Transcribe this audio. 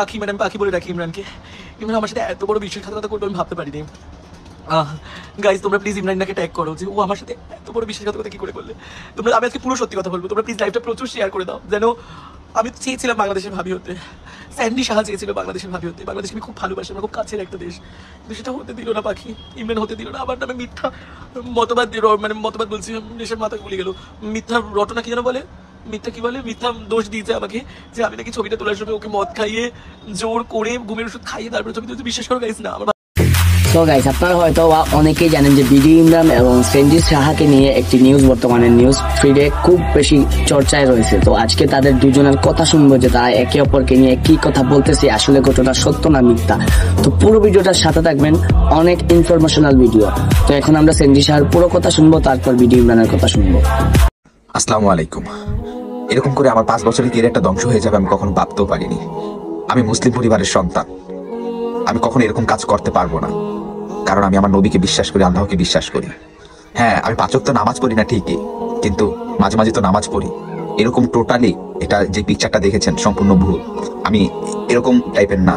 পাখি মানে আমি পাখি বলে রাখি ইমরানকে। ইমরান আমার সাথে এত বড় বিশ্বাসঘাতকতা করবে আমি ভাবতে পারিনি। গাইজ তোমরা প্লিজ ইমরানকে ট্যাগ করো যে ও আমার সাথে এত বড় বিশ্বাসঘাতকতা কি করে করলে। তোমরা আমি আজকে পুরো সত্যি কথা বলবো, তোমরা প্লিজ লাইভটা প্রচুর শেয়ার করে দাও। যেন আমি চেয়েছিলাম বাংলাদেশের ভাবি হতে, স্যান্ডি সাহা চেয়েছিল বাংলাদেশের ভাবি হতে। বাংলাদেশকে আমি খুব ভালোবাসি, আমার খুব কাছের একটা দেশ, কিন্তু সেটা হতে দিল না পাখি। ইমরান হতে দিল না। আমার নামে মিথ্যা মতবাদ মানে মতবাদ বলছি, দেশের মাথা ভুলে গেল। মিথ্যা রটনা কি যেন বলে, মিথ্যা কি বলে, মিথ্যা দোষ দিয়েছে আমাকে যে আমি নাকি ছবিটা তোলার সময় ওকে মদ খাইয়ে জোর করে ঘুমের ওষুধ খাইয়ে তারপরে ছবি তুলতে। বিশ্বাস করো গাইস না আমার। তো গাইস আপনারা হয়তো অনেকেই জানেন যে বিডি ইমরান এবং সেন্ডি সাহাকে নিয়ে একটি নিউজ বর্তমানে নিউজ ফিডে খুব বেশি চর্চায় রয়েছে। তো আজকে তাদের দুজনের কথা শুনবো যে তারা একে অপরকে নিয়ে কি কথা বলতেছে, আসলে ঘটনা সত্য না মিথ্যা। তো পুরো ভিডিওটার সাথে থাকবেন, অনেক ইনফরমেশনাল ভিডিও। তো এখন আমরা সেন্ডি সাহার পুরো কথা শুনবো, তারপর বিডি ইমরানের কথা শুনবো। আসসালামু আলাইকুম। এরকম করে আমার 5 বছরের ক্যারিয়ারটা ধ্বংস হয়ে যাবে আমি কখনো ভাবতেও পারিনি। আমি মুসলিম পরিবারের সন্তান, আমি কখনো এরকম কাজ করতে পারবো না, কারণ আমি আমার নবীকে বিশ্বাস করি, আল্লাহকে বিশ্বাস করি। হ্যাঁ, আমি 5 ওয়াক্ত নামাজ পড়ি না ঠিকই, কিন্তু মাঝে মাঝে তো নামাজ পড়ি। এরকম টোটালি এটা যে পিকচারটা দেখেছেন সম্পূর্ণ ভুল। আমি এরকম টাইপের না।